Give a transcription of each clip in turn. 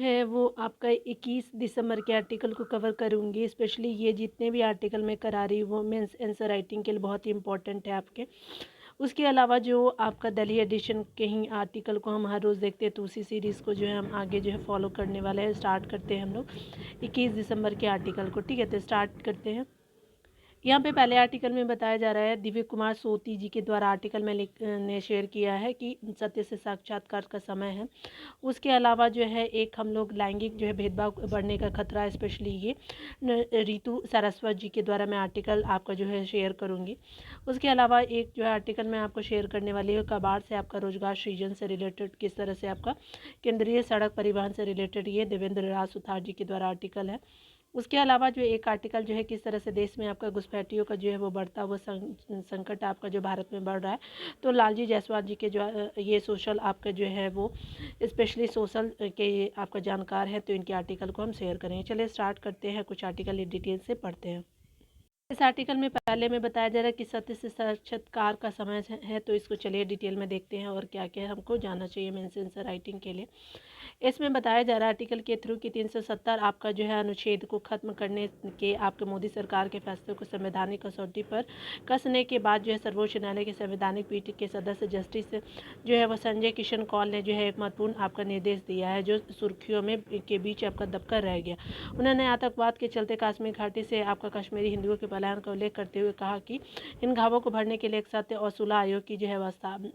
है वो आपका 21 दिसंबर के आर्टिकल को कवर करूँगी। स्पेशली ये जितने भी आर्टिकल मैं करा रही हूँ वो मेंस आंसर राइटिंग के लिए बहुत ही इंपॉर्टेंट है आपके। उसके अलावा जो आपका दिल्ली एडिशन के ही आर्टिकल को हम हर रोज़ देखते हैं, तो उसी सीरीज़ को जो है हम आगे जो है फॉलो करने वाले हैं। स्टार्ट करते हैं हम लोग 21 दिसंबर के आर्टिकल को, ठीक है। तो स्टार्ट करते हैं। यहाँ पे पहले आर्टिकल में बताया जा रहा है, दिव्य कुमार सोती जी के द्वारा आर्टिकल में ने शेयर किया है कि सत्य से साक्षात्कार का समय है। उसके अलावा जो है एक हम लोग लैंगिक जो है भेदभाव बढ़ने का खतरा है, स्पेशली ये रितु सारस्वत जी के द्वारा मैं आर्टिकल आपका जो है शेयर करूँगी। उसके अलावा एक जो है आर्टिकल मैं आपको शेयर करने वाली हूँ, कबाड़ से आपका रोजगार सृजन से रिलेटेड, किस तरह से आपका केंद्रीय सड़क परिवहन से रिलेटेड, ये देवेंद्र राज सुथार जी के द्वारा आर्टिकल है। उसके अलावा जो एक आर्टिकल जो है किस तरह से देश में आपका घुसपैठियों का जो है वो बढ़ता हुआ संकट आपका जो भारत में बढ़ रहा है, तो लालजी जायसवाल जी के जो ये सोशल आपका जो है वो स्पेशली सोशल के आपका जानकार है, तो इनके आर्टिकल को हम शेयर करेंगे। चलिए स्टार्ट करते हैं, कुछ आर्टिकल डिटेल से पढ़ते हैं। इस आर्टिकल में पहले में बताया जा रहा है कि सत्य से साक्षात्कार का समय है, तो इसको चलिए डिटेल में देखते हैं और क्या क्या हमको जानना चाहिए मेंस आंसर राइटिंग के लिए। इसमें बताया जा रहा है आर्टिकल के थ्रू कि 370 आपका जो है अनुच्छेद को खत्म करने के आपके मोदी सरकार के फैसले को संवैधानिक कसौटी पर कसने के बाद जो है सर्वोच्च न्यायालय के संवैधानिक पीठ के सदस्य जस्टिस जो है वह संजय किशन कौल ने जो है एक महत्वपूर्ण आपका निर्देश दिया है, जो सुर्खियों में के बीच आपका दबकर रह गया। उन्होंने आतंकवाद के चलते कश्मीर घाटी से आपका कश्मीरी हिंदुओं के पलायन का उल्लेख करते हुए कहा कि इन घावों को भरने के लिए एक सत्य और सुलह आयोग की जो है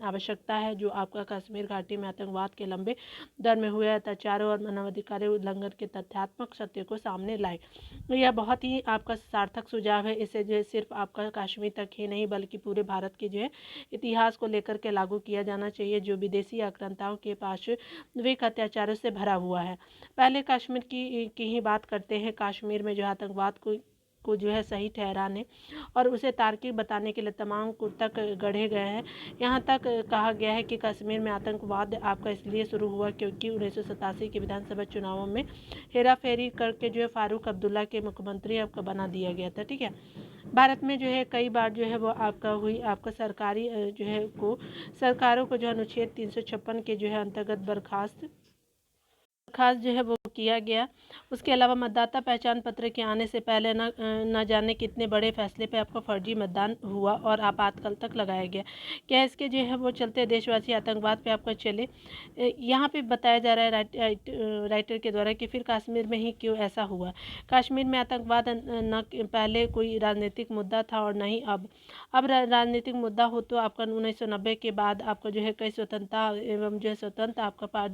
आवश्यकता है, जो आपका कश्मीर घाटी में आतंकवाद के लंबे दर में हुए अत्याचारों और मानवाधिकार उल्लंघन के तथ्यात्मक सत्य को सामने लाए। यह बहुत ही आपका सार्थक सुझाव है। इसे जो है सिर्फ आपका कश्मीर तक ही नहीं बल्कि पूरे भारत के जो है इतिहास को लेकर के लागू किया जाना चाहिए, जो विदेशी आक्रांताओं के पाशविक अत्याचारों से भरा हुआ है। पहले कश्मीर की ही बात करते हैं। कश्मीर में जो आतंकवाद को जो है सही ठहराने और उसे तार्किक बताने के लिए तमाम तक गढ़े गए हैं। यहाँ तक कहा गया है कि कश्मीर में आतंकवाद आपका इसलिए शुरू हुआ क्योंकि 1987 के विधानसभा चुनावों में हेरा फेरी करके जो है फारूक अब्दुल्ला के मुख्यमंत्री आपका बना दिया गया था, ठीक है। भारत में जो है कई बार जो है वो आपका हुई आपका सरकारी जो है को सरकारों को जो अनुच्छेद 356 के जो है अंतर्गत बर्खास्त खास जो है वो किया गया। उसके अलावा मतदाता पहचान पत्र के आने से पहले न जाने कितने बड़े फैसले पे आपका फर्जी मतदान हुआ और आपातकाल तक लगाया गया। क्या इसके जो है वो चलते देशवासी आतंकवाद पे आपका चले। यहाँ पे बताया जा रहा है राइटर के द्वारा कि फिर कश्मीर में ही क्यों ऐसा हुआ। कश्मीर में आतंकवाद न पहले कोई राजनीतिक मुद्दा था और न ही अब राजनीतिक मुद्दा हो तो आपका 1990 के बाद आपका जो है कई स्वतंत्रता एवं जो है स्वतंत्र आपका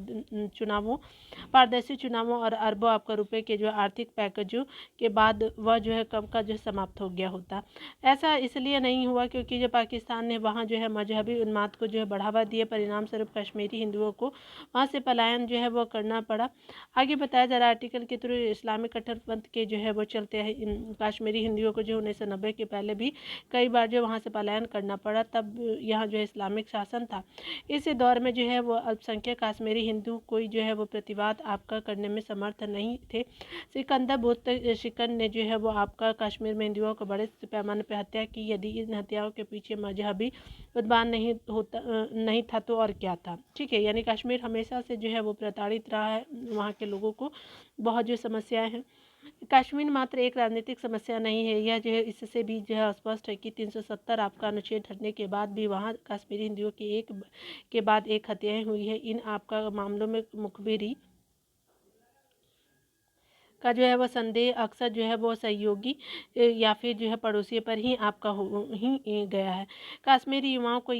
चुनावों पारदर्शी चुनावों और अरबों आपका रुपए के जो आर्थिक पैकेजों के बाद वह जो है कब का जो समाप्त हो गया होता। ऐसा इसलिए नहीं हुआ क्योंकि जो पाकिस्तान ने वहाँ जो है मजहबी उन्माद को जो है बढ़ावा दिया, परिणाम स्वरूप कश्मीरी हिंदुओं को वहाँ से पलायन जो है वो करना पड़ा। आगे बताया जा रहा है आर्टिकल के थ्रू इस्लामिक कट्टरपंथ के जो है वो चलते हैं कश्मीरी हिंदुओं को जो 1990 के पहले भी कई बार जो वहाँ से पलायन करना पड़ा, तब यहाँ जो है इस्लामिक शासन था। इस दौर में जो है वो अल्पसंख्यक कश्मीरी हिंदू कोई जो है वो प्रतिवाद आपका करने में समर्थ नहीं थे। सिकंदर बुत शिकन ने जो है वो आपका कश्मीर में हिंदुओं को बड़े पैमाने पर हत्या की। यदि इन हत्याओं के पीछे मजहबी उद्वान नहीं था तो और क्या था, ठीक है। यानी कश्मीर हमेशा से जो है वो प्रताड़ित रहा है, वहाँ के लोगों को बहुत जो समस्याएं हैं। कश्मीर मात्र एक राजनीतिक समस्या नहीं है, यह जो है इससे भी जो है स्पष्ट है कि 370 आपका अनुच्छेद हटने के बाद भी वहाँ कश्मीरी हिंदुओं की एक के बाद एक हत्याएं हुई है। इन आपका मामलों में मुखबिरी का जो है वो संदेह अक्सर जो है वो सहयोगी या फिर जो है पड़ोसी पर ही आपका हो ही गया है। कश्मीरी युवाओं को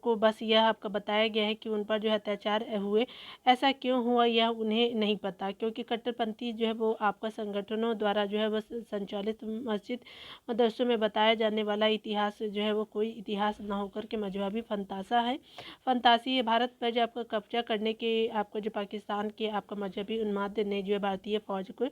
को बस यह आपका बताया गया है कि उन पर जो है अत्याचार हुए। ऐसा क्यों हुआ यह उन्हें नहीं पता, क्योंकि कट्टरपंथी जो है वो आपका संगठनों द्वारा जो है वो संचालित मस्जिद मदरसों में बताया जाने वाला इतिहास जो है वो कोई इतिहास न होकर के मजहबी फंतासा है। फंतासी है। भारत पर जो आपका कब्जा करने के आपको जो पाकिस्तान के आपका मजहबी उन्माद ने जो है भारतीय फौज को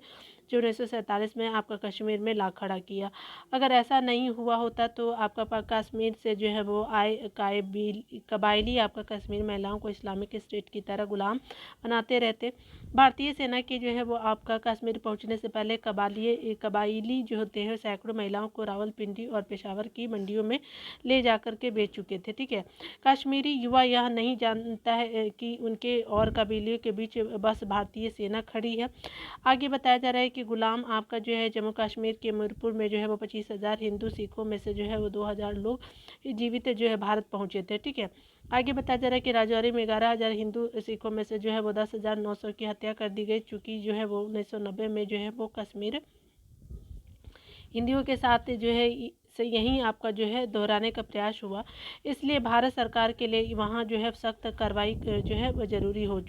जो 1947 में आपका कश्मीर में ला खड़ा किया। अगर ऐसा नहीं हुआ होता तो आपका कश्मीर से जो है वो आए कबायली आपका कश्मीर महिलाओं को इस्लामिक स्टेट की तरह गुलाम बनाते रहते। भारतीय सेना के जो है वो आपका कश्मीर पहुंचने से पहले कबायली जो होते हैं सैकड़ों महिलाओं को रावलपिंडी और पेशावर की मंडियों में ले जाकर के बेच चुके थे। ठीक है, कश्मीरी युवा यह नहीं जानता है कि उनके और कबीले के बीच बस भारतीय सेना खड़ी है। आगे बताया जा रहा है कि गुलाम आपका जो है जम्मू कश्मीर के मीरपुर में जो है वो 25,000 हिंदू सिखों में से जो है वो 2,000 लोग जीवित जो है भारत पहुंचे थे। ठीक है, आगे बताया जा रहा है कि राजौरी में 11,000 हिंदू सिखों में से जो है वो 10,900 की हत्या कर दी गई, चूँकि जो है वो 1990 में जो है वो कश्मीर हिंदुओं के साथ जो है से यहीं आपका जो है दोहराने का प्रयास हुआ, इसलिए भारत सरकार के लिए वहाँ जो है सख्त कार्रवाई जो है वो ज़रूरी हो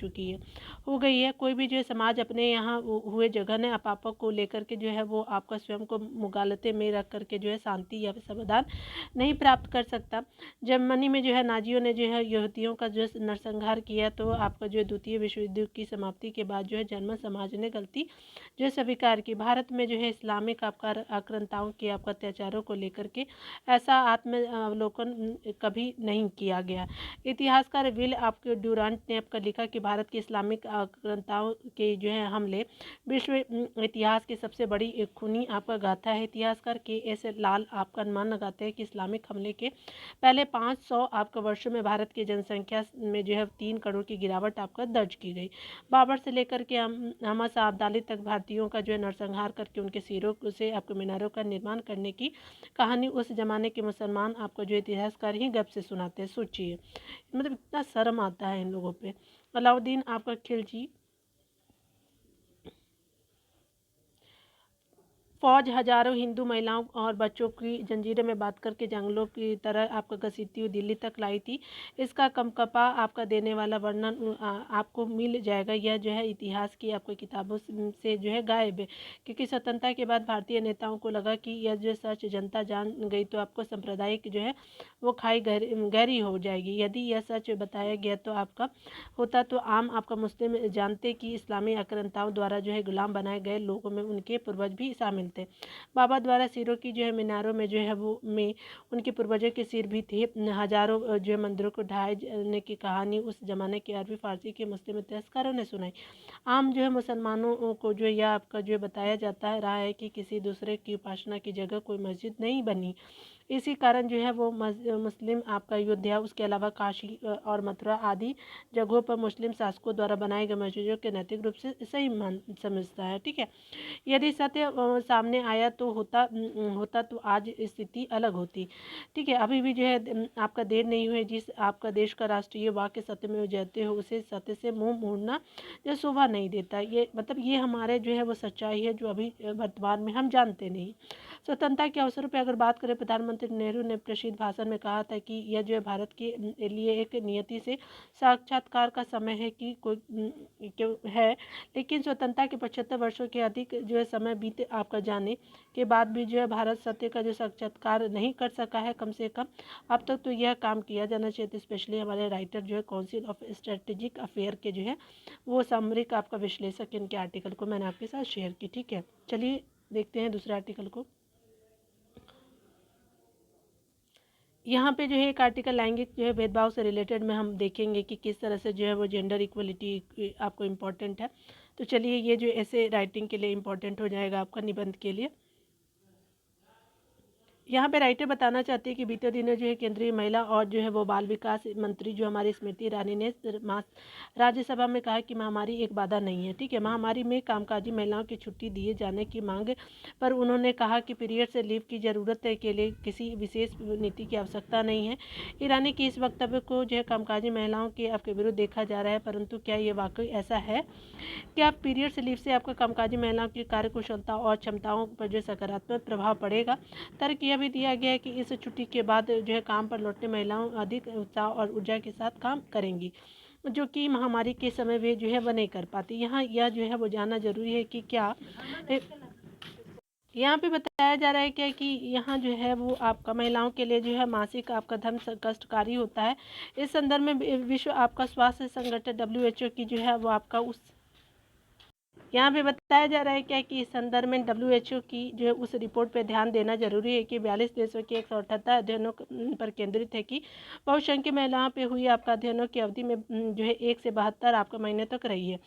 गई है। कोई भी जो है समाज अपने यहाँ हुए जघन्य अपापों को लेकर के जो है वो आपका स्वयं को मुगालते में रख करके जो है शांति या समाधान नहीं प्राप्त कर सकता। जर्मनी में जो है नाजियों ने जो है यहूदियों का जो नरसंहार किया, तो आपका जो द्वितीय विश्व युद्ध की समाप्ति के बाद जो है जर्मन समाज ने गलती जो है स्वीकार की। भारत में जो है इस्लामिक आपका आक्रांताओं के आपका अत्याचारों को लेकर के ऐसा आत्म अवलोकन कभी नहीं किया गया। इतिहासकार विल आपके ड्यूरांट ने आपका लिखा कि भारत के इस्लामिक आक्रांताओं के जो है हमले विश्व इतिहास की सबसे बड़ी एक खूनी आपका गाथा है। इतिहासकार के एस लाल आपका अनुमान लगाते हैं कि इस्लामिक हमले के पहले 500 आपका वर्षों में भारत की जनसंख्या में जो है 3 करोड़ की गिरावट आपका दर्ज की गई। बाबर से लेकर के हमसा अब्दाली तक भारतीयों का जो है नरसंहार करके उनके सिरों से आपके मीनारों का निर्माण करने की कहानी उस जमाने के मुसलमान आपको जो इतिहासकार ही गप से सुनाते हैं। सोचिए, मतलब इतना शर्म आता है इन लोगों पे। अलाउद्दीन आपका खिलजी फौज हजारों हिंदू महिलाओं और बच्चों की जंजीरें में बांध करके जंगलों की तरह आपको घसीटती हुई दिल्ली तक लाई थी। इसका कमकपा आपका देने वाला वर्णन आपको मिल जाएगा। यह जो है इतिहास की आपको किताबों से जो है गायब है, क्योंकि स्वतंत्रता के बाद भारतीय नेताओं को लगा कि यह जो सच जनता जान गई तो आपको सांप्रदायिक जो है वो खाई गहरी हो जाएगी। यदि यह सच बताया गया तो आपका होता तो आम आपका मुस्लिम जानते कि इस्लामी आक्रांताओं द्वारा जो है गुलाम बनाए गए लोगों में उनके पूर्वज भी शामिल थे। बाबा द्वारा सिरों की जो है मीनारों में जो है वो में उनके पूर्वजों के सिर भी थे। हजारों जो है मंदिरों को ढहाए जाने की कहानी उस जमाने के अरबी फारसी के मुस्लिम इतिहासकारों ने सुनाई। आम जो है मुसलमानों को जो यह आपका जो बताया जाता है रहा है कि किसी दूसरे की उपासना की जगह कोई मस्जिद नहीं बनी। इसी कारण जो है वो मुस्लिम आपका अयोध्या उसके अलावा काशी और मथुरा आदि जगहों पर मुस्लिम शासकों द्वारा बनाए गए मस्जिदों के नैतिक रूप से सही समझता है। ठीक है, यदि सत्य सामने आया तो होता तो आज स्थिति अलग होती। ठीक है, अभी भी जो है आपका देर नहीं हुई। जिस आपका देश का राष्ट्रीय वाक्य सत्य में जयते हो उसे सत्य से मुंह मोड़ना जो शोभा नहीं देता। ये मतलब ये हमारे जो है वो सच्चाई है जो अभी वर्तमान में हम जानते नहीं। स्वतंत्रता के अवसर पर अगर बात करें, प्रधानमंत्री नेहरू ने प्रसिद्ध भाषण में कहा था कि यह जो है भारत के लिए एक नियति से साक्षात्कार का समय है कि कोई है, लेकिन स्वतंत्रता के 75 वर्षों के अधिक जो है समय बीते आपका जाने के बाद भी जो है भारत सत्य का जो साक्षात्कार नहीं कर सका है। कम से कम अब तक तो यह काम किया जाना चाहिए। स्पेशली हमारे राइटर जो है काउंसिल ऑफ स्ट्रेटेजिक अफेयर के जो है वो सामरिक आपका विश्लेषक इनके आर्टिकल को मैंने आपके साथ शेयर की। ठीक है, चलिए देखते हैं दूसरे आर्टिकल को। यहाँ पे जो है एक आर्टिकल लैंगिक जो है भेदभाव से रिलेटेड में हम देखेंगे कि किस तरह से जो है वो जेंडर इक्वलिटी आपको इम्पोर्टेंट है। तो चलिए, ये जो ऐसे राइटिंग के लिए इम्पोर्टेंट हो जाएगा आपका निबंध के लिए। यहाँ पे राइटर बताना चाहते हैं कि बीते दिनों जो है केंद्रीय महिला और जो है वो बाल विकास मंत्री जो हमारी स्मृति ईरानी ने राज्यसभा में कहा कि महामारी एक बाधा नहीं है। ठीक है, महामारी में कामकाजी महिलाओं की छुट्टी दिए जाने की मांग पर उन्होंने कहा कि पीरियड से लीव की ज़रूरत के लिए किसी विशेष नीति की आवश्यकता नहीं है। ईरानी के इस वक्तव्य को जो है कामकाजी महिलाओं के आपके विरुद्ध देखा जा रहा है, परंतु क्या ये वाकई ऐसा है कि आप पीरियड से लीव से आपका कामकाजी महिलाओं की कार्यकुशलता और क्षमताओं पर जो सकारात्मक प्रभाव पड़ेगा? तर्क यह भी दिया गया है कि इस छुट्टी के बाद जो है काम पर लौटने महिलाओं अधिक उत्साह और ऊर्जा के साथ काम करेंगी, जो कि महामारी के समय वे जो है वह नहीं कर पाती। यहाँ यह जो है वो जानना जरूरी है कि क्या यहाँ पे बताया जा रहा है क्या कि यहाँ जो है वो आपका महिलाओं के लिए जो है मासिक आपका धर्म कष्टकारी होता है। इस संदर्भ में विश्व आपका स्वास्थ्य संगठन WHO की जो है वो आपका उस यहाँ पे बताया जा रहा है क्या कि इस संदर्भ में WHO की जो है उस रिपोर्ट पे ध्यान देना जरूरी है कि 42 देशों के 178 अध्ययनों पर केंद्रित है कि बहुसंख्यक महिलाओं पे हुई आपका अध्ययनों की अवधि में जो है 1 से 72 आपका महीने तक रही है।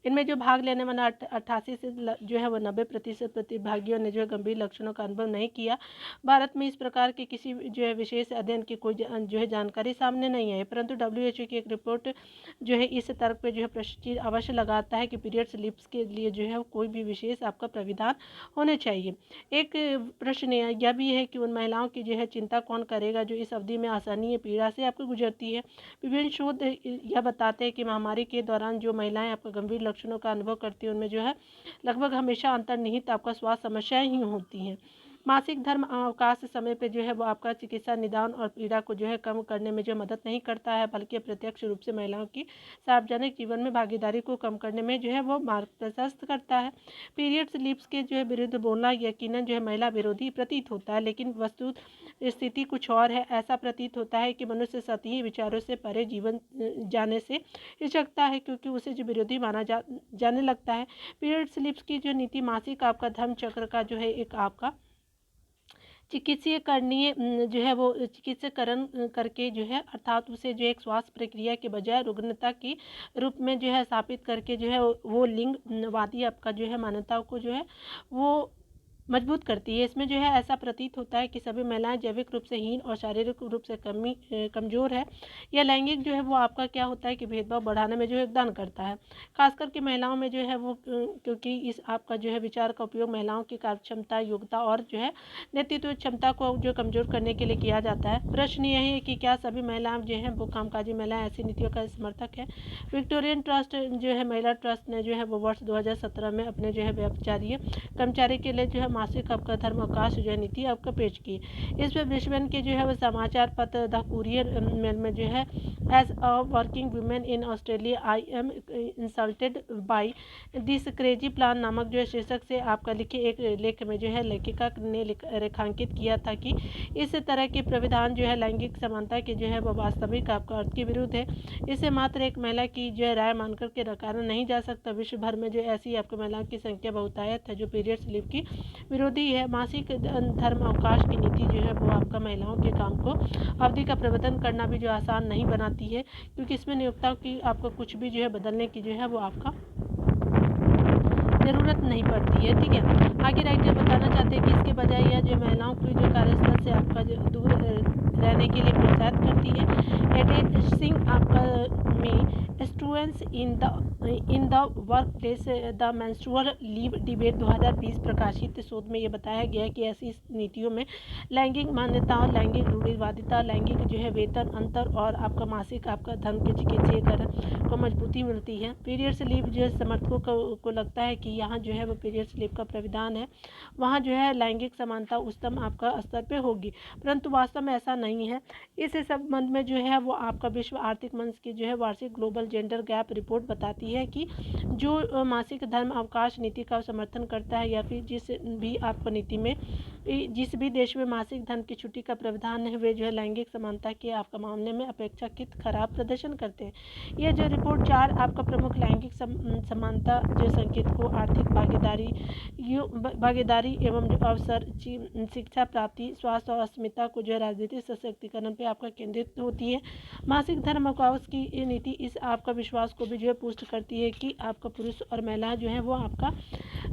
इनमें जो भाग लेने वाला 88 से जो है वो 90% प्रतिभागियों ने जो है गंभीर लक्षणों का अनुभव नहीं किया। भारत में इस प्रकार के किसी जो है विशेष अध्ययन की कोई जो है जानकारी सामने नहीं आई, परंतु WHO की एक रिपोर्ट जो है इस तर्क पे जो है प्रश्न अवश्य लगाता है कि पीरियड स्लिप्स के लिए जो है कोई भी विशेष आपका प्राविधान होने चाहिए। एक प्रश्न यह भी है कि उन महिलाओं की जो है चिंता कौन करेगा जो इस अवधि में असहनीय पीड़ा से आपको गुजरती है। विभिन्न शोध यह बताते हैं कि महामारी के दौरान जो महिलाएं आपका गंभीर लक्षणों का अनुभव करती हैं उनमें जो है लगभग हमेशा अंतर्निहित आपका स्वास्थ्य समस्याएं ही होती हैं। मासिक धर्म अवकाश समय पे जो है वो आपका चिकित्सा निदान और पीड़ा को जो है कम करने में जो मदद नहीं करता है, बल्कि प्रत्यक्ष रूप से महिलाओं की सार्वजनिक जीवन में भागीदारी को कम करने में जो है वो मार्ग प्रशस्त करता है। पीरियड स्लिप्स के जो है विरुद्ध बोलना यकीनन जो है महिला विरोधी प्रतीत होता है, लेकिन वस्तु स्थिति कुछ और है। ऐसा प्रतीत होता है कि मनुष्य सतही विचारों से परे जीवन जाने से हिचकता है, क्योंकि उसे जो विरोधी माना जाने लगता है। पीरियड स्लिप्स की जो नीति मासिक आपका धर्म चक्र का जो है एक आपका चिकित्सीयकरणीय जो है वो चिकित्सीकरण करके जो है, अर्थात उसे जो एक स्वास्थ्य प्रक्रिया के बजाय रुग्णता की रूप में जो है स्थापित करके जो है वो लिंगवादी आपका जो है मान्यताओं को जो है वो मजबूत करती है। इसमें जो है ऐसा प्रतीत होता है कि सभी महिलाएं जैविक रूप से हीन और शारीरिक रूप से कमजोर है। यह लैंगिक जो है वो आपका क्या होता है कि भेदभाव बढ़ाने में जो योगदान करता है, खासकर के महिलाओं में जो है वो, क्योंकि इस आपका जो है विचार का उपयोग महिलाओं की कार्यक्षमता, योग्यता और जो है नेतृत्व क्षमता को जो कमजोर करने के लिए किया जाता है। प्रश्न यह है कि क्या सभी महिलाएं जो है वो कामकाजी महिलाएं ऐसी नीतियों का समर्थक है। विक्टोरियन ट्रस्ट जो है महिला ट्रस्ट ने जो है वो वर्ष 2017 में अपने जो है व्यभिचारी कर्मचारी के लिए जो है मासिक आपका धर्म अवकाश जो है नीति आपका पेश की। इस पर ब्रिस्बेन के जो है वो समाचार पत्र द कुरियर मेल में जो है as a working women in Australia I am insulted by this crazy plan नामक जो है शीर्षक से आपका लिखे एक लेख में जो है लेखिका ने रेखांकित किया था कि इस तरह के प्राविधान जो है लैंगिक समानता के जो है वो वास्तविक आपका अर्थ के विरुद्ध है। इसे मात्र एक महिला की जो है राय मानकर के नकारा नहीं जा सकता। विश्व भर में जो ऐसी आपकी महिलाओं की संख्या बहुतायत है जो पीरियड स्लिप की विरोधी है। मासिक धर्म अवकाश की नीति जो है वो आपका महिलाओं के काम को अवधि का प्रबंधन करना भी जो आसान नहीं बनाती है, क्योंकि इसमें नियोक्ताओं की आपको कुछ भी जो है बदलने की जो है वो आपका ज़रूरत नहीं पड़ती है। ठीक है, आगे राइटर बताना चाहते हैं कि इसके बजाय यह जो महिलाओं को जो कार्यस्थल से आपका जो दूर रहने के लिए प्रोत्साहित करती है। एड्रेसिंग आपका में students in the work place the menstrual leave debate 2020 प्रकाशित शोध में ये बताया गया है कि ऐसी नीतियों में लैंगिक मान्यताओं, लैंगिक रूढ़िवादिता, लैंगिक जो है वेतन अंतर और आपका मासिक आपका धर्म के चिकित्सीकरण को मजबूती मिलती है। पीरियड स्लीप जो है समर्थकों को लगता है कि यहाँ जो है वो पीरियड स्लीप का प्राविधान है, वहाँ जो है लैंगिक समानता उच्चतम आपका स्तर पे होगी, परंतु वास्तव में ऐसा नहीं है। इस संबंध में जो है वो आपका विश्व आर्थिक मंच की जो है वार्षिक ग्लोबल जेंडर गैप रिपोर्ट बताती है कि जो मासिक धर्म अवकाश नीति का समर्थन करता है या फिर जिस भी आपको नीति में जिस भी देश में मासिक धर्म की छुट्टी का प्रावधान है, वे जो है लैंगिक समानता के आपका मामले में अपेक्षाकृत खराब प्रदर्शन करते हैं। यह जो रिपोर्ट 4 आपका प्रमुख लैंगिक समानता जो संकेत को आर्थिक भागीदारी एवं अवसर, शिक्षा प्राप्ति, स्वास्थ्य और अस्मिता को जो है राजनीतिक सशक्तिकरण पे आपका केंद्रित होती है। मासिक धर्म अवकाश की नीति इस आपका विश्वास को भी जो है पुष्ट करती है कि आपका पुरुष और महिला जो है वो आपका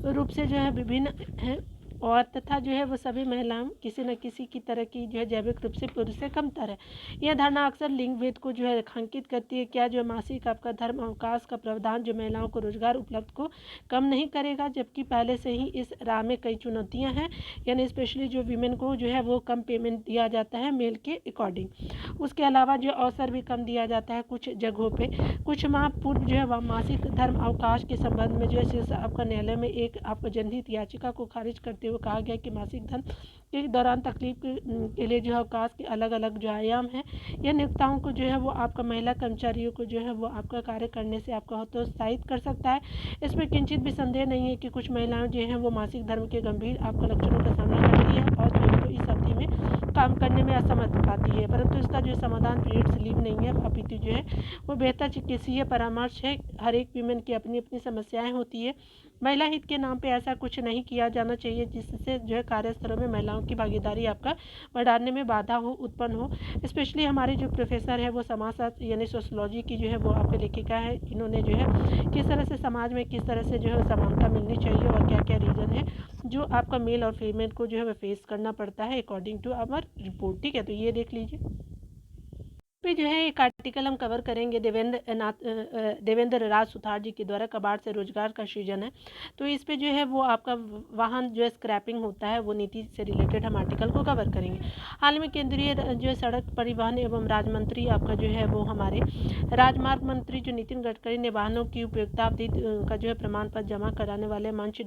रूप से जो है विभिन्न है और तथा जो है वो सभी महिलाएं किसी न किसी की तरह की जो है जैविक रूप से पुरुष से कमतर है। यह धारणा अक्सर लिंग भेद को जो है रेखांकित करती है। क्या जो मासिक आपका धर्म अवकाश का प्रावधान जो महिलाओं को रोजगार उपलब्ध को कम नहीं करेगा, जबकि पहले से ही इस राह में कई चुनौतियां हैं, यानी स्पेशली जो वीमेन को जो है वो कम पेमेंट दिया जाता है मेल के अकॉर्डिंग। उसके अलावा जो अवसर भी कम दिया जाता है कुछ जगहों पर। कुछ माह पूर्व जो है वह मासिक धर्म अवकाश के संबंध में जो है शीर्ष आपका न्यायालय में एक आपका जनहित याचिका को खारिज करते हुए कहा गया कि मासिक धर्म के दौरान तकलीफ के लिए जो अवकाश के अलग अलग जो आयाम हैं, यह नियोक्ताओं को जो है वो आपका महिला कर्मचारियों को जो है वो आपका कार्य करने से आपका हतोत्साहित कर सकता है। इसमें किंचित भी संदेह नहीं है कि कुछ महिलाएं जो हैं वो मासिक धर्म के गंभीर आपका लक्षणों का सामना करती है और जो उनको इस अवधि में काम करने में असमर्थ पाती है, परंतु इसका जो समाधान पीरियड्स लीव नहीं है, अपितु जो है वो बेहतर चिकित्सीय परामर्श है। हर एक वीमेन की अपनी अपनी समस्याएं होती है। महिला हित के नाम पे ऐसा कुछ नहीं किया जाना चाहिए जिससे जो है कार्यस्थलों में महिलाओं की भागीदारी आपका बढ़ाने में बाधा हो उत्पन्न हो। स्पेशली हमारे जो प्रोफेसर है वो समाजशास्त्र यानी सोशोलॉजी की जो है वो आपके लेखिका है। इन्होंने जो है किस तरह से समाज में किस तरह से जो है समानता मिलनी चाहिए और क्या क्या रीज़न है जो आपका मेल और फीमेल को जो है वो फेस करना पड़ता है अकॉर्डिंग टू आवर रिपोर्ट। ठीक है, तो ये देख लीजिए। पे जो है एक आर्टिकल हम कवर करेंगे देवेंद्र राज सुथार जी के द्वारा कबाड़ से रोजगार का सृजन है। तो इस पे जो है वो आपका वाहन जो है स्क्रैपिंग होता है वो नीति से रिलेटेड हम आर्टिकल को कवर करेंगे। हाल में केंद्रीय जो है सड़क परिवहन एवं राज मंत्री आपका जो है वो हमारे राजमार्ग मंत्री जो नितिन गडकरी ने वाहनों की उपयोगिता अवधि का जो है प्रमाण पत्र जमा कराने वाले मंच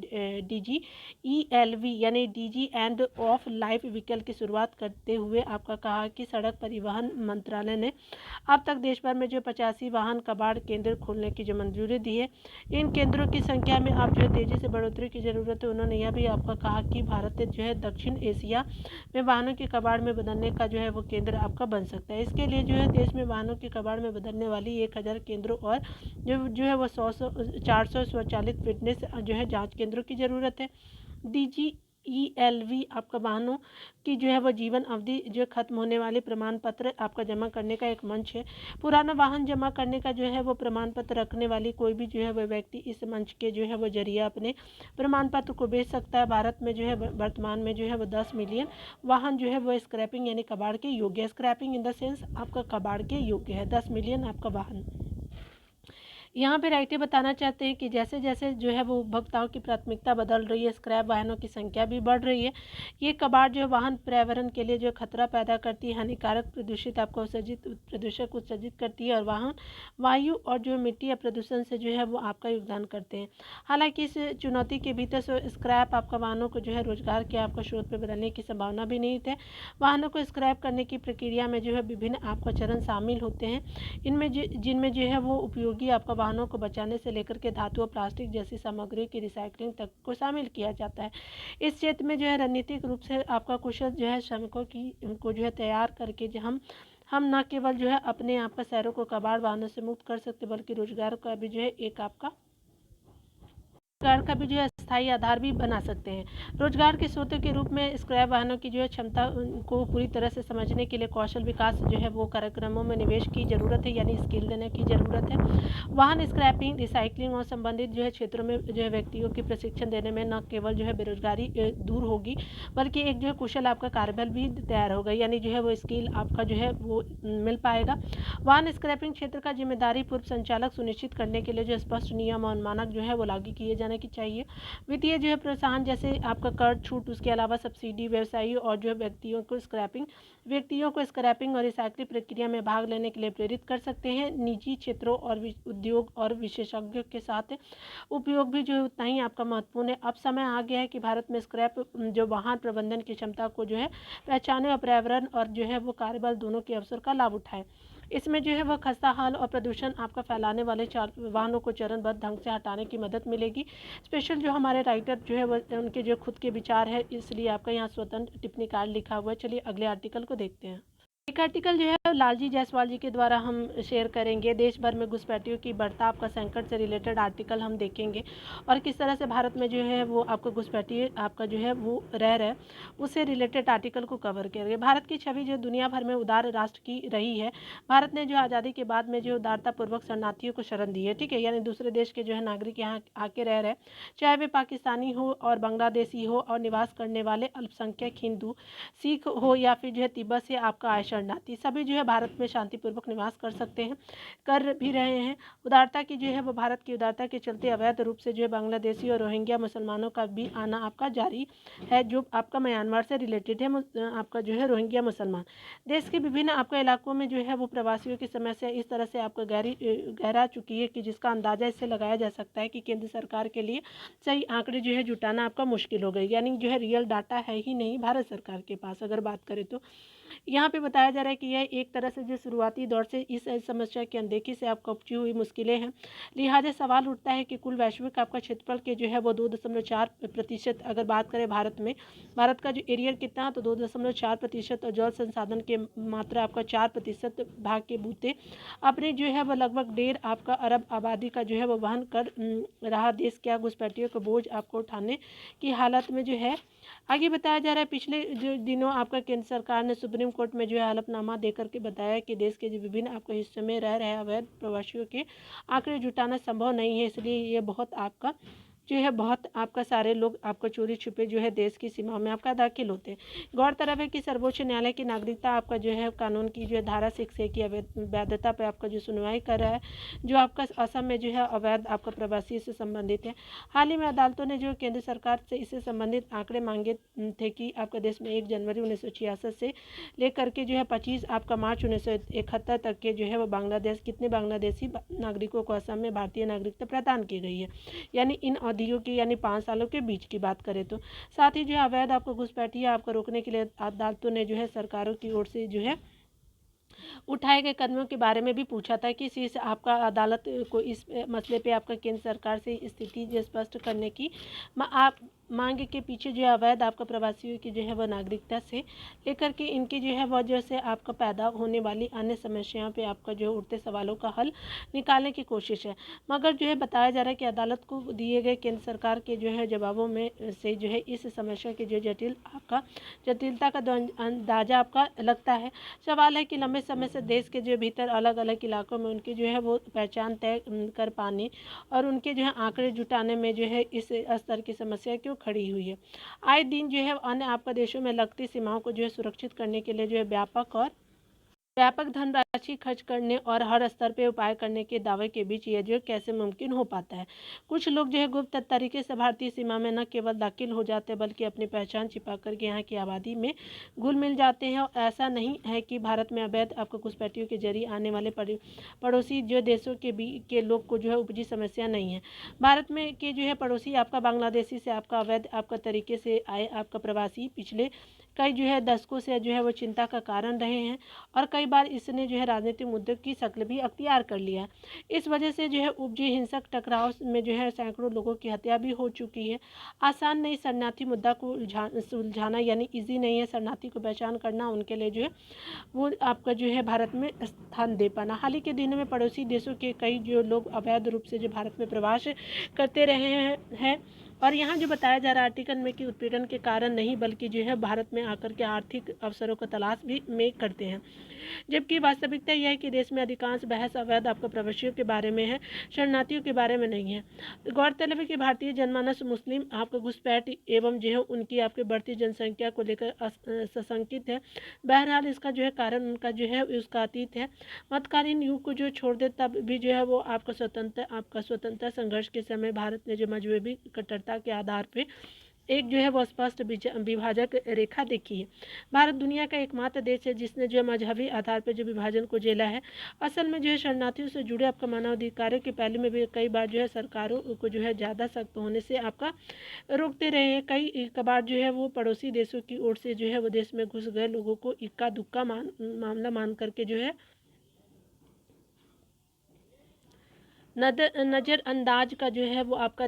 DGELV यानी DG end of life vehicle की शुरुआत करते हुए आपका कहा कि सड़क परिवहन मंत्रालय ने अब तक देश भर में जो 85 वाहन कबाड़ केंद्र खोलने की जो मंजूरी दी है। इन केंद्रों की संख्या में अब जो है तेजी से बढ़ोतरी की जरूरत है। उन्होंने यह भी आपका कहा कि भारत जो है दक्षिण एशिया में वाहनों के कबाड़ में बदलने का जो है वो केंद्र आपका बन सकता है। इसके लिए जो है देश में वाहनों के कबाड़ में बदलने वाली 1000 केंद्रों और जो है वो 400 स्वचालित फिटनेस जो है जाँच केंद्रों की ज़रूरत है। DGELV आपका वाहनों की जो है वो जीवन अवधि जो खत्म होने वाले प्रमाण पत्र आपका जमा करने का एक मंच है। पुराना वाहन जमा करने का जो है वो प्रमाण पत्र रखने वाली कोई भी जो है वो व्यक्ति इस मंच के जो है वो जरिए अपने प्रमाण पत्र को बेच सकता है। भारत में जो है वर्तमान में जो है वो 10 मिलियन वाहन जो है वो स्क्रैपिंग यानी कबाड़ के योग्य है। स्क्रैपिंग इन द सेंस आपका कबाड़ के योग्य है 10 मिलियन आपका वाहन। यहाँ पे राइटर बताना चाहते हैं कि जैसे जैसे जो है वो उपभोक्ताओं की प्राथमिकता बदल रही है, स्क्रैप वाहनों की संख्या भी बढ़ रही है। ये कबाड़ जो वाहन पर्यावरण के लिए जो खतरा पैदा करती है, हानिकारक प्रदूषित आपको उत्सर्जित प्रदूषक उत्सर्जित करती है और वाहन वायु और जो मिट्टी या प्रदूषण से जो है वो आपका योगदान करते हैं। हालांकि इस चुनौती के भीतर स्क्रैप आपका वाहनों को जो है रोजगार के आपका स्रोत पर बदलने की संभावना भी नहीं है। वाहनों को स्क्रैप करने की प्रक्रिया में जो है विभिन्न आपका चरण शामिल होते हैं। इनमें जिनमें जो है वो उपयोगी आपका वाहनों को बचाने से लेकर के धातु और प्लास्टिक जैसी सामग्री की रिसाइकलिंग तक को शामिल किया जाता है। इस क्षेत्र में जो है रणनीतिक रूप से आपका कुशल जो है श्रमिकों की को जो है तैयार करके जो हम न केवल जो है अपने आप का शहरों को कबाड़ वाहनों से मुक्त कर सकते बल्कि रोजगार का भी जो है एक आपका रोजगार का भी जो है स्थायी आधार भी बना सकते हैं। रोजगार के स्रोतों के रूप में स्क्रैप वाहनों की जो है क्षमता को पूरी तरह से समझने के लिए कौशल विकास जो है वो कार्यक्रमों में निवेश की ज़रूरत है यानी स्किल देने की ज़रूरत है। वाहन स्क्रैपिंग रिसाइकलिंग और संबंधित जो है क्षेत्रों में जो है व्यक्तियों की प्रशिक्षण देने में न केवल जो है बेरोजगारी दूर होगी बल्कि एक जो है कुशल आपका कार्यबल भी तैयार होगा यानी जो है वो स्किल आपका जो है वो मिल पाएगा। वाहन स्क्रैपिंग क्षेत्र का जिम्मेदारी पूर्व संचालक सुनिश्चित करने के लिए जो स्पष्ट नियम और मानक जो है वो लागू किए जाने की चाहिए। वित्तीय जो है प्रोत्साहन जैसे आपका कर छूट उसके अलावा सब्सिडी व्यवसायियों और जो है व्यक्तियों को स्क्रैपिंग और रिसाइकलिंग प्रक्रिया में भाग लेने के लिए प्रेरित कर सकते हैं। निजी क्षेत्रों और उद्योग और विशेषज्ञों के साथ उपयोग भी जो है उतना ही आपका महत्वपूर्ण है। अब समय आ गया है कि भारत में स्क्रैप जो वाहन प्रबंधन की क्षमता को जो है पहचाने और पर्यावरण और जो है वो कार्यबल दोनों के अवसर का लाभ उठाए। इसमें जो है वह खस्ता हाल और प्रदूषण आपका फैलाने वाले वाहनों को चरणबद्ध ढंग से हटाने की मदद मिलेगी। स्पेशल जो हमारे राइटर जो है वह उनके जो खुद के विचार है इसलिए आपका यहाँ स्वतंत्र टिप्पणी कार्ड लिखा हुआ है। चलिए अगले आर्टिकल को देखते हैं। एक आर्टिकल जो है लालजी जायसवाल जी के द्वारा हम शेयर करेंगे। देश भर में घुसपैठियों की बढ़ता आपका संकट से रिलेटेड आर्टिकल हम देखेंगे और किस तरह से भारत में जो है वो आपका घुसपैठिए आपका जो है वो रह रहा है उससे रिलेटेड आर्टिकल को कवर करेंगे। भारत की छवि जो दुनिया भर में उदार राष्ट्र की रही है। भारत ने जो आज़ादी के बाद में जो उदारतापूर्वक शरणार्थियों को शरण दी है, ठीक है, यानी दूसरे देश के जो है नागरिक यहाँ आके रह रहे हैं, चाहे वे पाकिस्तानी हो और बांग्लादेशी हो और निवास करने वाले अल्पसंख्यक हिंदू सिख हो या फिर जो है तिब्बत से आपका आए शरणार्थी, सभी जो है भारत में शांतिपूर्वक निवास कर सकते हैं, कर भी रहे हैं। उदारता की जो है वो भारत की उदारता के चलते अवैध रूप से जो है बांग्लादेशी और रोहिंग्या मुसलमानों का भी आना आपका जारी है जो आपका म्यांमार से रिलेटेड है। आपका जो है रोहिंग्या मुसलमान देश के विभिन्न आपके इलाकों में जो है वो प्रवासियों की समस्या इस तरह से आपको गहरा चुकी है कि जिसका अंदाजा इससे लगाया जा सकता है कि केंद्र सरकार के लिए सही आंकड़े जो है जुटाना आपका मुश्किल हो गई, यानी जो है रियल डाटा है ही नहीं भारत सरकार के पास अगर बात करें तो। यहाँ पे बताया जा रहा है कि यह एक तरह से जो शुरुआती दौर से इस समस्या की अनदेखी से आपको उपजी हुई मुश्किलें हैं। लिहाजा सवाल उठता है कि कुल वैश्विक आपका क्षेत्रफल के जो है वो 2.4% अगर बात करें भारत में, भारत का जो एरिया कितना है तो 2.4% और जल संसाधन के मात्रा आपका 4% भाग के बूते अपने जो है वो लगभग 1.5 आपका अरब आबादी का जो है वो वहन कर रहा देश क्या घुसपैठियों का बोझ आपको उठाने की हालत में जो है। आगे बताया जा रहा है पिछले जो दिनों आपका केंद्र सरकार ने सुप्रीम कोर्ट में जो है हलफनामा देकर के बताया कि देश के जो विभिन्न आपके हिस्सों में रह रहे अवैध प्रवासियों के आंकड़े जुटाना संभव नहीं है, इसलिए ये बहुत आपका जो है बहुत आपका सारे लोग आपका चोरी छुपे जो है देश की सीमा में आपका दाखिल होते हैं। गौरतलब है कि सर्वोच्च न्यायालय की नागरिकता आपका जो है कानून की जो है धारा 6A की वैधता पर आपका जो सुनवाई कर रहा है, जो आपका असम में जो है अवैध आपका प्रवासी से संबंधित है। हाल ही में अदालतों ने जो केंद्र सरकार से इससे संबंधित आंकड़े मांगे थे कि आपका देश में 1 जनवरी 1966 से लेकर के जो है 25 आपका मार्च 1971 तक के जो है वो बांग्लादेश कितने बांग्लादेशी नागरिकों को असम में भारतीय नागरिकता प्रदान की गई है, यानी इन अवधियों की यानी 5 सालों के बीच की बात करें तो। साथ ही जो है अवैध आपको घुसपैठिया आपको रोकने के लिए अदालतों ने जो है सरकारों की ओर से जो है उठाए गए कदमों के बारे में भी पूछा था कि शीर्ष आपका अदालत को इस मसले पे आपका केंद्र सरकार से स्थिति जो स्पष्ट करने की आप मांग के पीछे जो है अवैध आपका प्रवासियों की जो है वह नागरिकता से लेकर के इनकी जो है वजह से आपका पैदा होने वाली अन्य समस्याओं पे आपका जो उठते सवालों का हल निकालने की कोशिश है। मगर जो है बताया जा रहा है कि अदालत को दिए गए केंद्र सरकार के जो है जवाबों में से जो है इस समस्या की जो जटिलता का अंदाजा आपका लगता है। सवाल है कि लंबे समय से देश के जो भीतर अलग अलग इलाकों में उनकी जो है वो पहचान तय कर पाने और उनके जो है आंकड़े जुटाने में जो है इस स्तर की समस्या क्यों खड़ी हुई है। आए दिन जो है अन्य आपका देशों में लगती सीमाओं को जो है सुरक्षित करने के लिए जो है व्यापक धनराशि खर्च करने और हर स्तर पर उपाय करने के दावे के बीच यह जो कैसे मुमकिन हो पाता है। कुछ लोग जो है गुप्त तरीके से भारतीय सीमा में न केवल दाखिल हो जाते बल्कि अपनी पहचान छिपा करके यहाँ की आबादी में घुल मिल जाते हैं। और ऐसा नहीं है कि भारत में अवैध आपको घुसपैठियों के जरिए आने वाले पड़ोसी जो देशों के लोग को जो है उपजी समस्या नहीं है। भारत में के जो है पड़ोसी आपका बांग्लादेशी से आपका अवैध आपका तरीके से आए आपका प्रवासी पिछले कई जो है दशकों से जो है वो चिंता का कारण रहे हैं और कई बार इसने जो है राजनीतिक मुद्दों की शक्ल भी अख्तियार कर लिया है। इस वजह से जो है उपजे हिंसक टकराव में जो है सैकड़ों लोगों की हत्या भी हो चुकी है। आसान नहीं शरणार्थी मुद्दा को सुलझाना, यानी इजी नहीं है शरणार्थी को पहचान करना, उनके लिए जो है वो आपका जो है भारत में स्थान दे पाना। हाल ही के दिनों में पड़ोसी देशों के कई जो लोग अवैध रूप से जो भारत में प्रवास करते रहे हैं और यहाँ जो बताया जा रहा है आर्टिकल में कि उत्पीड़न के कारण नहीं बल्कि जो है भारत में आकर के आर्थिक अवसरों को तलाश भी में करते हैं, जबकि वास्तविकता यह है कि देश में अधिकांश बहस अवैध आपका प्रवासियों के बारे में है, शरणार्थियों के बारे में नहीं है। गौरतलब है कि भारतीय जनमानस मुस्लिम आपका घुसपैठ एवं जो है उनकी आपके बढ़ती जनसंख्या को लेकर सशंकित है। बहरहाल इसका जो है कारण उनका जो है उसका अतीत है। मध्यकालीन युग को जो छोड़ दे तब भी जो है वो आपका स्वतंत्रता संघर्ष के समय भारत ने जो मजहबी कट्टरता के आधार पर एक जो है वो स्पष्ट विभाजक रेखा देखी है। भारत दुनिया का एकमात्र देश है जिसने जो मजहबी आधार पर जो विभाजन को झेला है। असल में जो है शरणार्थियों से जुड़े आपका मानवाधिकारों के पहले में भी कई बार जो है सरकारों को जो है ज़्यादा सख्त होने से आपका रोकते रहे हैं। कई कबार जो है वो पड़ोसी देशों की ओर से जो है वो देश में घुस गए लोगों को इक्का दुक्का मामला मान करके जो है नज़रअंदाज का जो है वो आपका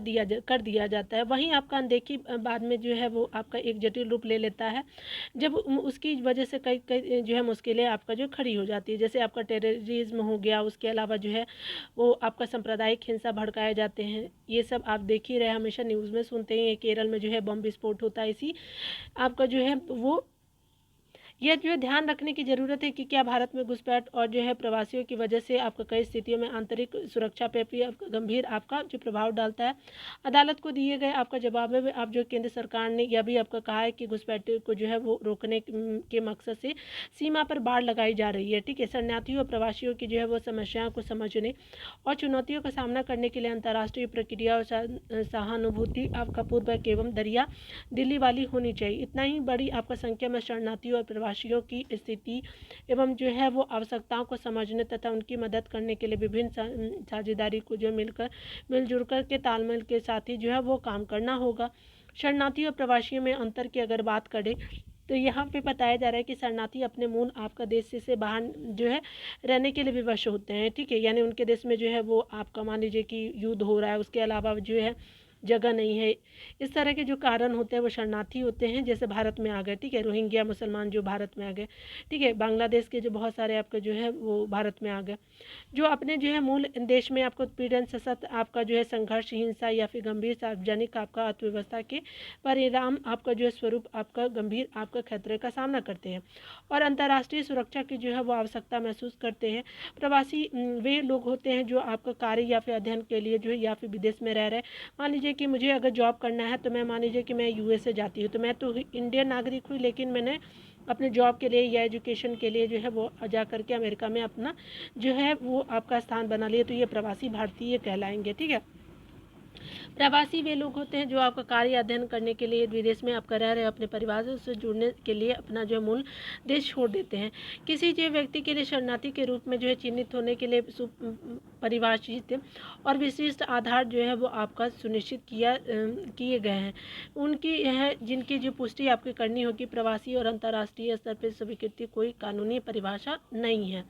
कर दिया जाता है। वहीं आपका अनदेखी बाद में जो है वो आपका एक जटिल रूप ले लेता है जब उसकी वजह से कई जो है मुश्किलें आपका जो खड़ी हो जाती है, जैसे आपका टेररिज्म हो गया, उसके अलावा जो है वो आपका सांप्रदायिक हिंसा भड़काए जाते हैं। ये सब आप देख ही रहे, हमेशा न्यूज़ में सुनते हैं। केरल में जो है बम विस्फोट होता है, इसी आपका जो है वो यह जो है ध्यान रखने की ज़रूरत है कि क्या भारत में घुसपैठ और जो है प्रवासियों की वजह से आपका कई स्थितियों में आंतरिक सुरक्षा पर भी गंभीर आपका जो प्रभाव डालता है। अदालत को दिए गए आपका जवाब में आप जो केंद्र सरकार ने यह भी आपका कहा है कि घुसपैठ को जो है वो रोकने के मकसद से सीमा पर बाड़ लगाई जा रही है। ठीक है, शरणार्थियों और प्रवासियों की जो है वो समस्याओं को समझने और चुनौतियों का सामना करने के लिए अंतर्राष्ट्रीय प्रक्रिया और सहानुभूति आपका पूर्वक एवं दरिया दिल्ली वाली होनी चाहिए। इतना ही बड़ी आपका संख्या में शरणार्थियों और प्रवासियों की स्थिति एवं जो है वो आवश्यकताओं को समझने तथा उनकी मदद करने के लिए विभिन्न साझेदारी को जो मिलजुल कर के तालमेल के साथ ही जो है वो काम करना होगा। शरणार्थियों और प्रवासियों में अंतर की अगर बात करें तो यहाँ पे बताया जा रहा है कि शरणार्थी अपने मूल आपका देश से बाहर जो है रहने के लिए विवश होते हैं, ठीक है, यानी उनके देश में जो है वो आपका मान लीजिए कि युद्ध हो रहा है, उसके अलावा जो है जगह नहीं है, इस तरह के जो कारण होते हैं वो शरणार्थी होते हैं। जैसे भारत में आ गए, ठीक है, रोहिंग्या मुसलमान जो भारत में आ गए, ठीक है, बांग्लादेश के जो बहुत सारे आपके जो है वो भारत में आ गए, जो अपने जो है मूल देश में आपको पीड़न सशक्त आपका जो है संघर्ष, हिंसा या फिर गंभीर सार्वजनिक आपका अर्थव्यवस्था के परिणाम आपका जो है स्वरूप आपका गंभीर आपका खतरे का सामना करते हैं और अंतर्राष्ट्रीय सुरक्षा की जो है वो आवश्यकता महसूस करते हैं। प्रवासी वे लोग होते हैं जो आपका कार्य या फिर अध्ययन के लिए जो है या फिर विदेश में रह रहे, मान लीजिए कि मुझे अगर जॉब करना है तो मैं मान लीजिए कि मैं यूएसए जाती हूँ, तो मैं तो इंडियन नागरिक हुई, लेकिन मैंने अपने जॉब के लिए या एजुकेशन के लिए जो है वो जा करके अमेरिका में अपना जो है वो आपका स्थान बना लिया, तो ये प्रवासी भारतीय कहलाएंगे, ठीक है। प्रवासी वे लोग होते हैं जो आपका कार्य अध्ययन करने के लिए विदेश में आपका रह रहे अपने परिवार से जुड़ने के लिए अपना जो मूल देश छोड़ देते हैं। किसी जो व्यक्ति के लिए शरणार्थी के रूप में जो है चिन्हित होने के लिए परिभाषित और विशिष्ट आधार जो है वो आपका सुनिश्चित किए गए हैं, उनकी है जिनकी जो पुष्टि आपकी करनी होगी। प्रवासी और अंतर्राष्ट्रीय स्तर पर स्वीकृति कोई कानूनी परिभाषा नहीं है,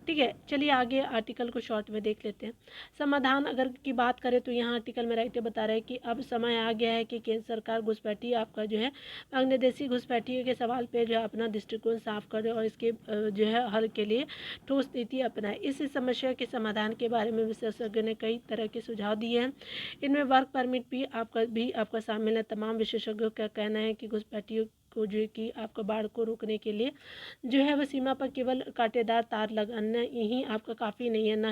ठीक है। चलिए आगे आर्टिकल को शॉर्ट में देख लेते हैं। समाधान अगर की बात करें तो यहाँ आर्टिकल में राइटर बता रहे हैं कि अब समय आ गया है कि केंद्र सरकार घुसपैठी आपका जो है बांग्लादेशी घुसपैठियों के सवाल पे जो है अपना दृष्टिकोण साफ करे और इसके जो है हल के लिए ठोस नीति अपनाए। इस समस्या के समाधान के बारे में विशेषज्ञों ने कई तरह के सुझाव दिए हैं। इनमें वर्क परमिट भी आपका शामिल है। तमाम विशेषज्ञों का कहना है कि घुसपैठियों को जो कि आपका बाढ़ को रोकने के लिए जो है वह सीमा पर केवल कांटेदार तार लगाना ही आपका काफ़ी नहीं है, ना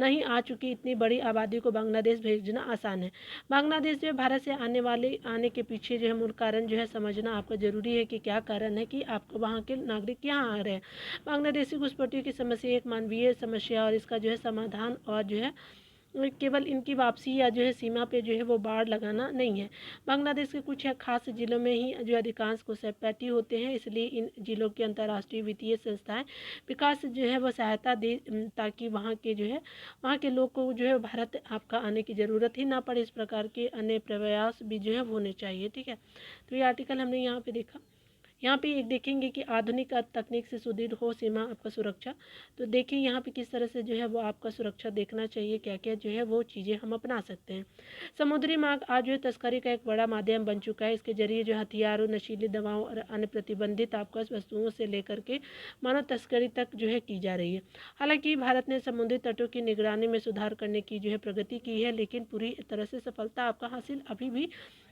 ही आ चुकी इतनी बड़ी आबादी को बांग्लादेश भेजना आसान है। बांग्लादेश जो है भारत से आने के पीछे जो है मूल कारण जो है समझना आपका ज़रूरी है कि क्या कारण है कि आपको वहाँ के नागरिक यहाँ आ रहे हैं। बांग्लादेशी घुसपैठियों की समस्या एक मानवीय समस्या और इसका जो है समाधान और जो है केवल इनकी वापसी या जो है सीमा पे जो है वो बाढ़ लगाना नहीं है। बांग्लादेश के कुछ खास जिलों में ही जो अधिकांश घुसपैठी होते हैं, इसलिए इन जिलों की अंतर्राष्ट्रीय वित्तीय संस्थाएं विकास जो है वो सहायता दे ताकि वहाँ के लोग को जो है भारत आपका आने की ज़रूरत ही ना पड़े। इस प्रकार के अन्य प्रयास भी जो है होने चाहिए, ठीक है। तो ये आर्टिकल हमने यहाँ पे देखा। यहाँ पे एक देखेंगे कि आधुनिक तकनीक से सुदृढ़ हो सीमा आपका सुरक्षा। तो देखिए यहाँ पे किस तरह से जो है वो आपका सुरक्षा देखना चाहिए, क्या क्या जो है वो चीज़ें हम अपना सकते हैं। समुद्री मार्ग आज जो है तस्करी का एक बड़ा माध्यम बन चुका है। इसके जरिए जो हथियारों, नशीली दवाओं और अन्य प्रतिबंधित आपका वस्तुओं से लेकर के मानव तस्करी तक जो है की जा रही है। हालांकि भारत ने समुद्री तटों की निगरानी में सुधार करने की जो है प्रगति की है, लेकिन पूरी तरह से सफलता आपका हासिल अभी भी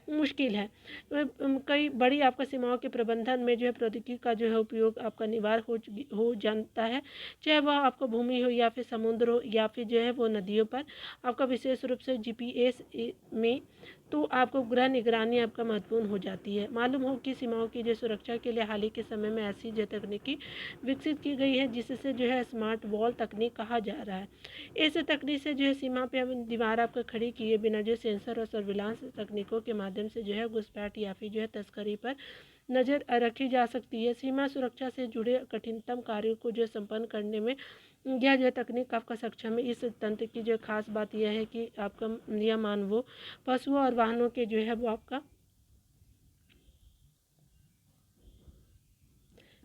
मुश्किल है। कई बड़ी आपका सीमाओं के प्रबंधन में जो है प्रौद्योगिकी का जो है उपयोग आपका अनिवार्य हो जानता है, चाहे वह आपका भूमि हो या फिर समुद्र हो या फिर जो है वो नदियों पर। आपका विशेष रूप से जीपीएस में तो आपको गृह निगरानी आपका महत्वपूर्ण हो जाती है। मालूम हो कि सीमाओं की जो सुरक्षा के लिए हाल ही के समय में ऐसी जो तकनीकी विकसित की गई है जिससे जो है स्मार्ट वॉल तकनीक कहा जा रहा है। इस तकनीक से जो है सीमा पे हम दीवार आपका खड़ी किए बिना जो सेंसर और सर्विलांस तकनीकों के माध्यम से जो है घुसपैठ या फिर जो है तस्करी पर नज़र रखी जा सकती है। सीमा सुरक्षा से जुड़े कठिनतम कार्यों को जो संपन्न करने में यह जो तकनीक आपका सक्षम है। इस तंत्र की जो खास बात यह है कि आपका यह मानवों, पशुओं और वाहनों के जो है वो आपका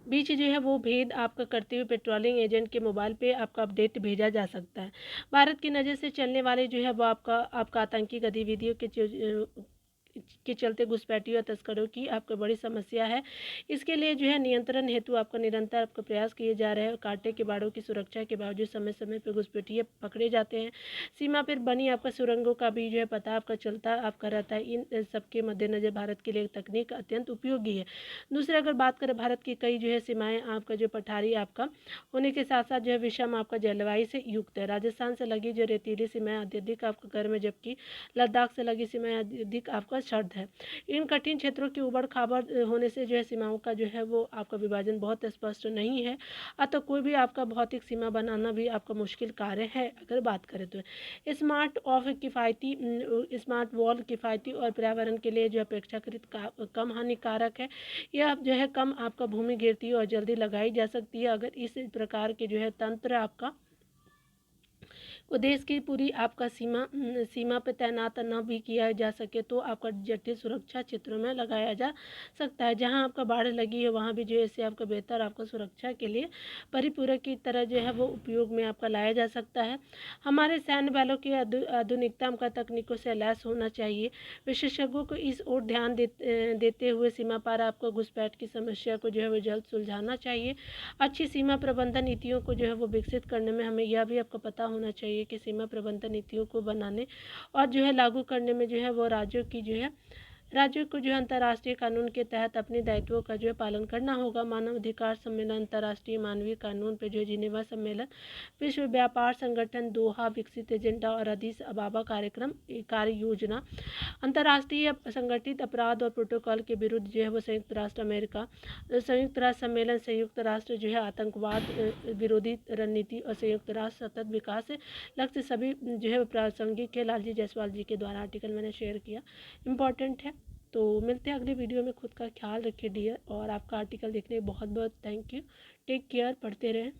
बीच जो है वो भेद आपका करते हुए पेट्रोलिंग एजेंट के मोबाइल पे आपका अपडेट भेजा जा सकता है। भारत की नज़र से चलने वाले जो है वो आपका आतंकी गतिविधियों के चलते घुसपैठियों और तस्करों की आपको बड़ी समस्या है। इसके लिए जो है नियंत्रण हेतु आपका निरंतर आपका प्रयास किए जा रहे हैं। कांटे के बाड़ों की सुरक्षा के बावजूद समय समय पर घुसपैठिए पकड़े जाते हैं। सीमा पर बनी आपका सुरंगों का भी जो है पता आपका चलता आपका रहता है। इन सबके मद्देनजर भारत के लिए तकनीक अत्यंत उपयोगी है। दूसरी अगर बात करें, भारत की कई जो है सीमाएँ आपका जो पठारी आपका होने के साथ साथ जो है विषम आपका जलवायु से युक्त है। राजस्थान से लगी जो रेतीली सीमाएँ अत्यधिक आपका गर्म है, जबकि लद्दाख से लगी सीमाएँ अत्यधिक आपका सर्द है। इन कठिन क्षेत्रों की उबड़ खाबड़ होने से जो है सीमाओं का जो है वो आपका विभाजन बहुत स्पष्ट नहीं है। अतः कोई भी आपका भौतिक सीमा बनाना भी आपका मुश्किल कार्य है। अगर बात करें तो स्मार्ट वॉल किफ़ायती और पर्यावरण के लिए जो अपेक्षाकृत कम हानिकारक है। यह जो है कम आपका भूमि घेरती है और जल्दी लगाई जा सकती है। अगर इस प्रकार के जो है तंत्र आपका देश की पूरी आपका सीमा पे तैनात न भी किया जा सके तो आपका जटिल सुरक्षा क्षेत्रों में लगाया जा सकता है। जहां आपका बाढ़ लगी है वहां भी जो है इससे आपका बेहतर आपका सुरक्षा के लिए परिपूरक की तरह जो है वो उपयोग में आपका लाया जा सकता है। हमारे सैन्य बलों की आधुनिकता का तकनीकों से लैस होना चाहिए। विशेषज्ञों को इस ओर ध्यान देते हुए सीमा पार आपको घुसपैठ की समस्या को जो है वो जल्द सुलझाना चाहिए। अच्छी सीमा प्रबंधन नीतियों को जो है वो विकसित करने में हमें यह भी आपको पता होना चाहिए कि सीमा प्रबंधन नीतियों को बनाने और जो है लागू करने में जो है वो राज्यों को जो है अंतर्राष्ट्रीय कानून के तहत अपने दायित्वों का जो है पालन करना होगा। मानव अधिकार सम्मेलन, अंतर्राष्ट्रीय मानवीय कानून पे जो है जिनेवा सम्मेलन, विश्व व्यापार संगठन, दोहा विकसित एजेंडा और अदीस अबाबा कार्यक्रम कार्य योजना, अंतर्राष्ट्रीय संगठित अपराध और प्रोटोकॉल के विरुद्ध जो है वो संयुक्त राष्ट्र अमेरिका, संयुक्त राष्ट्र सम्मेलन, संयुक्त राष्ट्र जो है आतंकवाद विरोधी रणनीति और संयुक्त राष्ट्र सतत विकास लक्ष्य सभी जो है प्रासंगिक है। लालजी जायसवाल जी के द्वारा आर्टिकल मैंने शेयर किया, इम्पॉर्टेंट है। तो मिलते हैं अगले वीडियो में। खुद का ख्याल रखिए डियर, और आपका आर्टिकल देखने बहुत बहुत थैंक यू। टेक केयर, पढ़ते रहें।